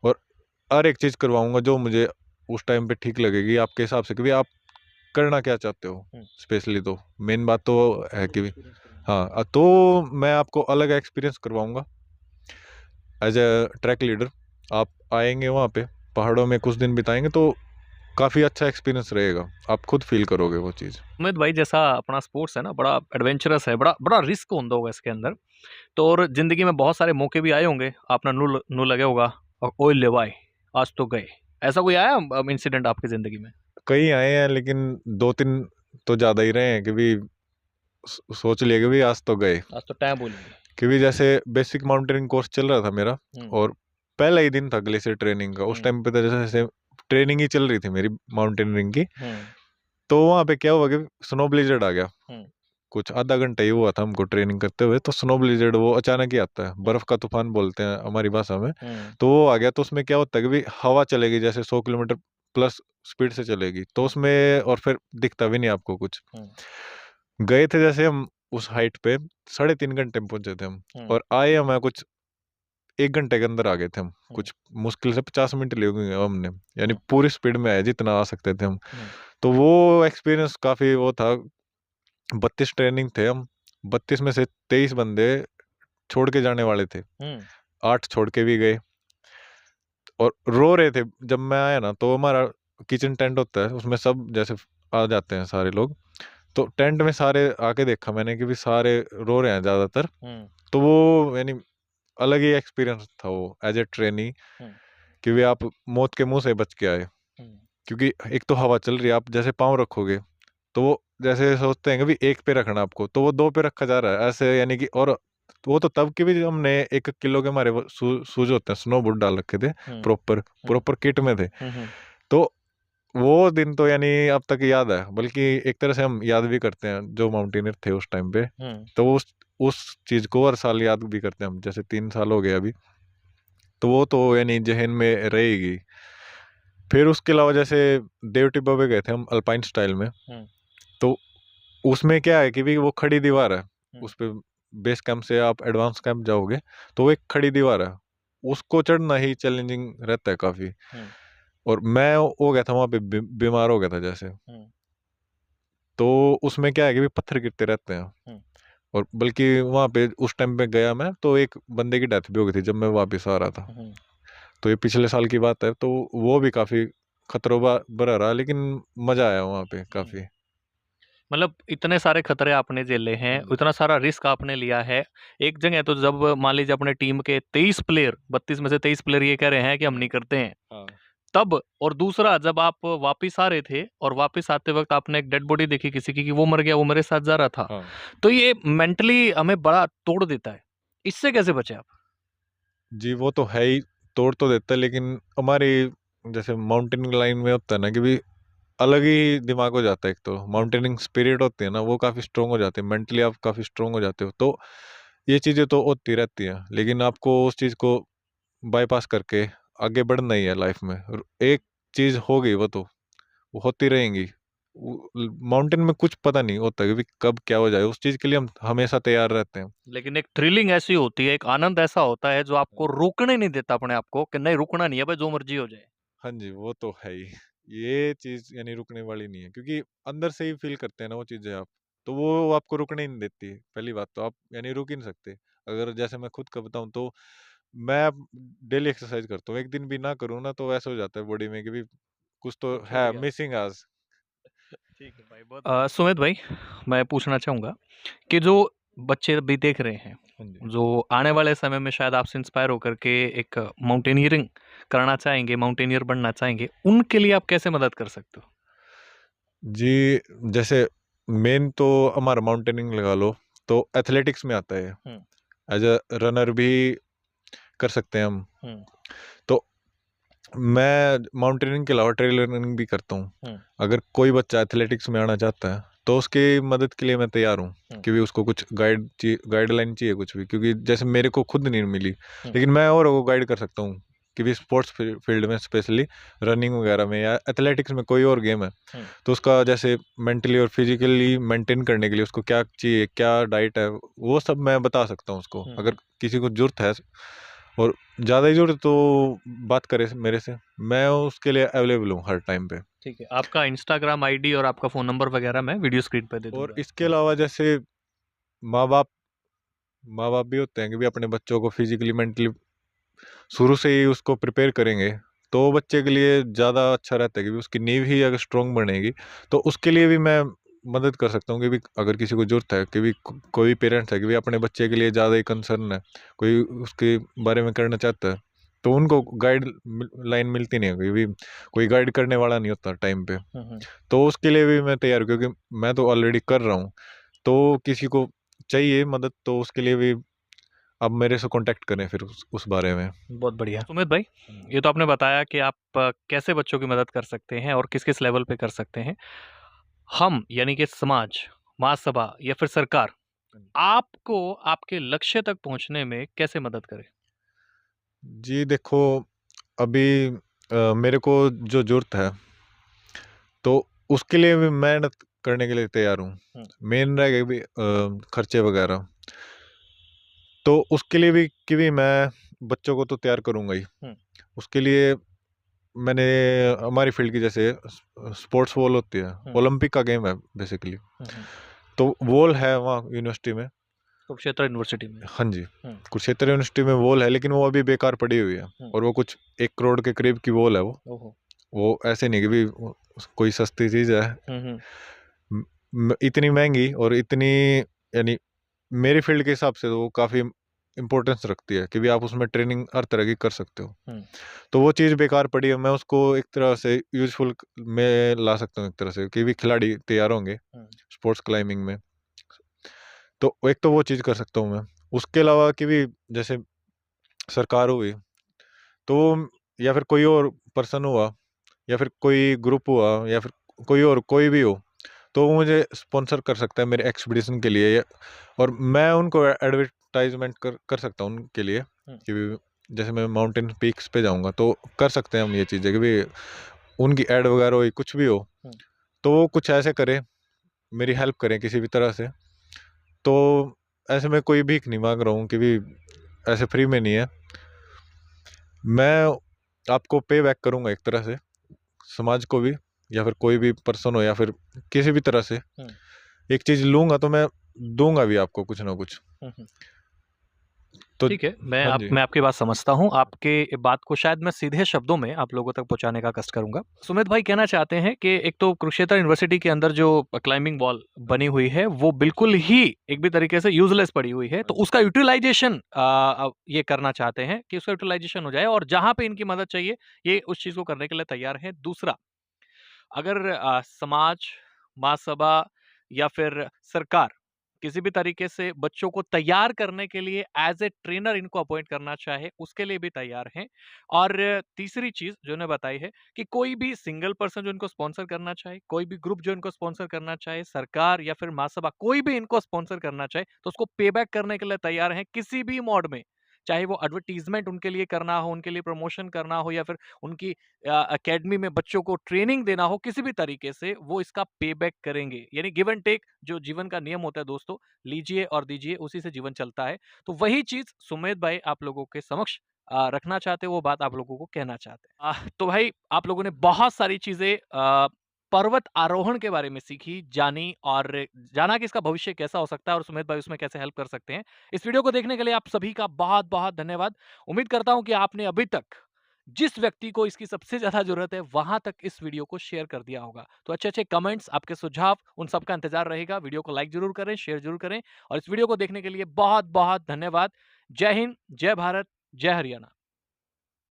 और हर एक चीज़ करवाऊंगा जो मुझे उस टाइम पे ठीक लगेगी आपके हिसाब से। कि भी आप करना क्या चाहते हो स्पेशली, तो मेन बात तो है कि भी हाँ। तो मैं आपको अलग एक्सपीरियंस करवाऊंगा एज ए ट्रैक लीडर। आप आएंगे वहाँ पे, पहाड़ों में कुछ दिन बिताएंगे तो काफ़ी अच्छा एक्सपीरियंस रहेगा, आप खुद फील करोगे वो चीज़। सुमित भाई जैसा अपना स्पोर्ट्स है ना बड़ा एडवेंचरस है, बड़ा बड़ा रिस्क होता होगा इसके अंदर। तो और जिंदगी में बहुत सारे मौके भी आए होंगे, आपने नू नू लगे होगा और ओए ले भाई आज तो गए। ऐसा कोई आया इंसिडेंट आपकी जिंदगी में? कई आए हैं लेकिन दो तीन तो ज़्यादा ही रहे हैं। कि भी सोच लिया कि भी आज तो गए। आज तो टाइम बोलेंगे। कि भी जैसे बेसिक माउंटेनिंग कोर्स चल रहा था मेरा, और पहला ही दिन था ग्लेशियर ट्रेनिंग का। उस टाइम पे तो जैसे ट्रेनिंग ही चल रही थी मेरी माउंटेनियरिंग की। तो वहाँ पे क्या हुआ कि स्नो ब्लिजर्ड आ गया। कुछ आधा घंटा ही हुआ था हमको ट्रेनिंग करते हुए, तो स्नो ब्लिजर्ड वो अचानक ही आता है, बर्फ का तूफान बोलते हैं हमारी भाषा में। तो वो आ गया, तो उसमें क्या होता है कि भी हवा चलेगी जैसे 100 किलोमीटर प्लस स्पीड से चलेगी, तो उसमें और फिर दिखता भी नहीं आपको कुछ। गए थे जैसे हम उस हाइट पे, 3.5 घंटे में पहुंचे थे हम, और आए हमें कुछ 1 घंटे के अंदर आ गए थे हम। कुछ मुश्किल से 50 मिनट ले गए हमने, यानी पूरी स्पीड में आए जितना आ सकते थे हम। तो वो एक्सपीरियंस काफी वो था। 32 ट्रेनिंग थे हम, 32 में से 23 बंदे छोड़ के जाने वाले थे, 8 छोड़ के भी गए और रो रहे थे। जब मैं आया ना, तो हमारा किचन टेंट होता है, उसमें सब जैसे आ जाते हैं सारे लोग, तो टेंट में सारे आके देखा मैंने कि भी सारे रो रहे हैं ज्यादातर। तो वो यानी अलग ही एक्सपीरियंस था वो एज ए ट्रेनी। कि भी आप मौत के मुंह से बच के आए, क्योंकि एक तो हवा चल रही है, आप जैसे पाँव रखोगे तो वो जैसे सोचते हैं कि भी एक पे रखना आपको, तो वो दो पे रखा जा रहा है ऐसे, यानी कि। और वो तो तब की भी हमने 1 किलो के हमारे वो शूज होते हैं, स्नो बूट डाल रखे थे, प्रॉपर प्रॉपर किट में थे। तो वो दिन तो यानी अब तक याद है, बल्कि एक तरह से हम याद भी करते हैं जो माउंटेनियर थे उस टाइम पे। तो उस चीज को हर साल याद भी करते हैं हम, जैसे 3 साल हो गए अभी, तो वो तो यानी जहन में रहेगी। फिर उसके अलावा जैसे देव टिब्बा पे गए थे हम अल्पाइन स्टाइल में। तो उसमें क्या है कि भी वो खड़ी दीवार है, उस पे बेस कैंप से आप एडवांस कैंप जाओगे तो वो एक खड़ी दीवार है, उसको चढ़ना ही चैलेंजिंग रहता है काफी। और मैं हो गया था वहां पे, बीमार हो गया था जैसे। तो उसमें क्या है कि भी पत्थर गिरते रहते हैं, और बल्कि वहां पे उस टाइम पे गया मैं तो एक बंदे की डेथ भी हो गई थी जब मैं वापस आ रहा था। तो ये पिछले साल की बात है, तो वो भी काफी खतरों भरा रहा, लेकिन मजा आया वहां पे काफी। मतलब इतने सारे खतरे आपने झेले हैं, इतना सारा रिस्क आपने लिया है। एक जगह तो जब मान लीजिए अपने टीम के 23 प्लेयर, 32 में से 23 प्लेयर ये कह रहे हैं कि हम नहीं करते हैं, तब और दूसरा जब आप वापिस आ रहे थे और वापिस आते वक्त आपने एक डेड बॉडी देखी किसी की कि वो मर गया, वो मेरे साथ जा रहा था। तो ये मेंटली हमें बड़ा तोड़ देता है। इससे कैसे बचे आप? जी वो तो है ही, तोड़ तो देता है, लेकिन हमारी जैसे माउंटेनिंग लाइन में होता है ना कि भी अलग ही दिमाग हो जाता है। एक तो माउंटेनिंग स्पिरिट होती है ना, वो काफी स्ट्रोंग हो जाती है, मेंटली आप काफी स्ट्रोंग हो जाते हो। तो ये चीज़ें तो होती रहती हैं, लेकिन आपको उस चीज़ को बाईपास करके आगे बढ़ना ही है लाइफ में। और एक चीज़ हो गई वो होती रहेंगी। माउंटेन में कुछ पता नहीं होता कि भी कब क्या हो जाए, उस चीज़ के लिए हम हमेशा तैयार रहते हैं। लेकिन एक थ्रिलिंग ऐसी होती है, एक आनंद ऐसा होता है जो आपको रोकने नहीं देता अपने आप को कि नहीं रुकना नहीं है भाई, जो मर्जी हो जाए। हाँ जी, वो तो है ही। ये चीज़ यानी रुकने वाली नहीं है, क्योंकि अंदर से ही फ़ील करते हैं ना वो चीज़ें आप, तो वो आपको रुकने ही नहीं देती। पहली बात तो आप यानी रुक ही नहीं सकते। अगर जैसे मैं खुद का बताऊँ तो मैं अब डेली एक्सरसाइज़ करता हूँ। एक दिन भी ना करूँ ना तो ऐसा हो जाता है बॉडी में कि भी कुछ तो छूट है गया। मिसिंग आज। ठीक है भाई, बहुत सुमित भाई, मैं पूछना चाहूँगा कि जो बच्चे अभी देख रहे हैं, हाँ जी। जो आने वाले समय में शायद आपसे इंस्पायर होकर के एक माउंटेनियरिंग करना चाहेंगे, माउंटेनियर बनना चाहेंगे, उनके लिए आप कैसे मदद कर सकते हो? जी, जैसे मेन तो हमारा माउंटेनिंग लगा लो, तो एथलेटिक्स में आता है। हुँ, एज़ अ रनर भी कर सकते हैं हम। हुँ, तो मैं माउंटेनियरिंग के अलावा ट्रेल रनिंग भी करता हूँ। हुँ, अगर कोई बच्चा एथलेटिक्स में आना चाहता है, तो उसकी मदद के लिए मैं तैयार हूँ हुँ, कि भी उसको कुछ गाइडलाइन चाहिए कुछ भी, क्योंकि जैसे मेरे को खुद नहीं मिली, हुँ, लेकिन मैं औरों को गाइड कर सकता हूँ कि भी स्पोर्ट्स फील्ड में स्पेशली रनिंग वगैरह में या एथलेटिक्स में कोई और गेम है, हुँ, तो उसका जैसे मेंटली और फिजिकली मेंटेन करने के लिए उसको क्या चाहिए, क्या डाइट है, वो सब मैं बता सकता हूँ उसको। हुँ, अगर हुँ। किसी को ज़रूरत है और ज़्यादा ही ज़रूरत तो बात करे मेरे से, मैं उसके लिए अवेलेबल हूँ हर टाइम पे। ठीक है, आपका इंस्टाग्राम आईडी और आपका फ़ोन नंबर वगैरह मैं वीडियो स्क्रीन पे दे और दूँगा। इसके अलावा जैसे माँ-बाप माँ-बाप भी होते हैं कि भी अपने बच्चों को फिज़िकली, मेंटली शुरू से ही उसको प्रिपेयर करेंगे, तो बच्चे के लिए ज़्यादा अच्छा रहता है कि भी उसकी नींव ही अगर स्ट्रॉन्ग बनेगी, तो उसके लिए भी मैं मदद कर सकता हूँ कि भी अगर किसी को ज़रूरत है कि भी कोई पेरेंट्स है कि भी अपने बच्चे के लिए ज़्यादा ही कंसर्न है, कोई उसके बारे में करना चाहता है, तो उनको लाइन मिलती नहीं है, कि भी कोई गाइड करने वाला नहीं होता टाइम पे। हुँ, हुँ। तो उसके लिए भी मैं तैयार हूँ, क्योंकि मैं तो ऑलरेडी कर रहा हूँ। तो किसी को चाहिए मदद तो उसके लिए भी आप मेरे से कॉन्टैक्ट करें फिर उस बारे में। बहुत बढ़िया। सुमित भाई, ये तो आपने बताया कि आप कैसे बच्चों की मदद कर सकते हैं और किस-किस लेवल पे कर सकते हैं। हम यानी कि समाज, महासभा या फिर सरकार आपको आपके लक्ष्य तक पहुँचने में कैसे मदद करे? जी देखो, अभी मेरे को जो ज़रूरत है, तो उसके लिए भी मेहनत करने के लिए तैयार हूँ। हुँ, मेन रह गए भी खर्चे वगैरह, तो उसके लिए भी कि भी मैं बच्चों को तो तैयार करूँगा ही। हुँ, उसके लिए मैंने हमारी फ़ील्ड की जैसे स्पोर्ट्स वॉल होती है, हुँ, ओलंपिक का गेम है बेसिकली। हुँ, हुँ। तो वॉल है वहाँ यूनिवर्सिटी में। कुरुक्षेत्र यूनिवर्सिटी में। हाँ जी, हुँ, कुरुक्षेत्र यूनिवर्सिटी में वॉल है, लेकिन वो अभी बेकार पड़ी हुई है हुँ। और वो कुछ 1 करोड़ के करीब की वॉल है वो। ओहो! वो ऐसे नहीं कि भी कोई सस्ती चीज़ है। हुँ, हुँ, इतनी महँगी और इतनी यानी मेरी फ़ील्ड के हिसाब से तो वो काफ़ी इम्पोर्टेंस रखती है कि भी आप उसमें ट्रेनिंग हर तरह की कर सकते हो। हुँ, तो वो चीज़ बेकार पड़ी है, मैं उसको एक तरह से यूज़फुल में ला सकता हूँ एक तरह से कि भी खिलाड़ी तैयार होंगे हुँ, स्पोर्ट्स क्लाइंबिंग में। तो एक तो वो चीज़ कर सकता हूँ मैं। उसके अलावा कि भी जैसे सरकार हुई, तो या फिर कोई और पर्सन हुआ या फिर कोई ग्रुप हुआ या फिर कोई भी हो, तो वो मुझे स्पॉन्सर कर सकता है मेरे एक्सपीडिशन के लिए, और मैं उनको एडवर्टाइजमेंट कर सकता हूँ उनके लिए हुँ, कि भी जैसे मैं माउंटेन पीक्स पे जाऊँगा तो कर सकते हैं हम ये चीज़ें कि भी उनकी ऐड वगैरह हुई, कुछ भी हो, हुँ। तो वो कुछ ऐसे करें, मेरी हेल्प करें किसी भी तरह से। तो ऐसे में कोई भीख नहीं माँग रहा हूँ कि भी ऐसे फ्री में नहीं है। मैं आपको पे बैक करूँगा एक तरह से, समाज को भी या फिर कोई भी पर्सन हो या फिर किसी भी तरह से हुँ, एक चीज़ लूँगा तो मैं दूँगा भी आपको कुछ ना कुछ। हुँ, हुँ। तो ठीक है, हाँ जी। मैं आपकी बात समझता हूँ। आपके बात को शायद मैं सीधे शब्दों में आप लोगों तक पहुँचाने का कष्ट करूँगा। सुमित भाई कहना चाहते हैं कि एक तो कुरुक्षेत्र यूनिवर्सिटी के अंदर जो क्लाइंबिंग वॉल हाँ बनी जी। हुई है, वो बिल्कुल ही एक भी तरीके से यूज़लेस पड़ी हुई है। हाँ तो जी। उसका यूटिलाइज़ेशन ये करना चाहते हैं कि उसका यूटिलाइज़ेशन हो जाए और जहाँ पे इनकी मदद चाहिए, ये उस चीज़ को करने के लिए तैयार हैं। दूसरा, अगर समाज, महासभा या फिर सरकार किसी भी तरीके से बच्चों को तैयार करने के लिए एज़ ए ट्रेनर इनको अपॉइंट करना चाहे, उसके लिए भी तैयार हैं। और तीसरी चीज़ जो उन्होंने बताई है कि कोई भी सिंगल पर्सन जो इनको स्पॉन्सर करना चाहे, कोई भी ग्रुप जो इनको स्पॉन्सर करना चाहे, सरकार या फिर महासभा कोई भी इनको स्पॉन्सर करना चाहे, तो उसको पे बैक करने के लिए तैयार हैं किसी भी मोड में। चाहे वो एडवर्टाइज़मेंट उनके लिए करना हो, उनके लिए प्रमोशन करना हो या फिर उनकी अकेडमी में बच्चों को ट्रेनिंग देना हो, किसी भी तरीके से वो इसका पे बैक करेंगे। यानी गिव एंड टेक जो जीवन का नियम होता है दोस्तों, लीजिए और दीजिए, उसी से जीवन चलता है। तो वही चीज़ सुमेध भाई आप लोगों के समक्ष रखना चाहते हैं, वो बात आप लोगों को कहना चाहते हैं। तो भाई आप लोगों ने बहुत सारी चीज़ें पर्वत आरोहण के बारे में सीखी, जानी और जाना कि इसका भविष्य कैसा हो सकता है और सुमेध भाई उसमें कैसे हेल्प कर सकते हैं। इस वीडियो को देखने के लिए आप सभी का बहुत-बहुत धन्यवाद। उम्मीद करता हूँ कि आपने अभी तक जिस व्यक्ति को इसकी सबसे ज़्यादा ज़रूरत है, वहाँ तक इस वीडियो को शेयर कर दिया होगा। तो अच्छे-अच्छे कमेंट्स, आपके सुझाव, उन सब का इंतज़ार रहेगा। वीडियो को लाइक ज़रूर करें, शेयर ज़रूर करें और इस वीडियो को देखने के लिए बहुत-बहुत धन्यवाद। जय हिंद, जय भारत, जय हरियाणा।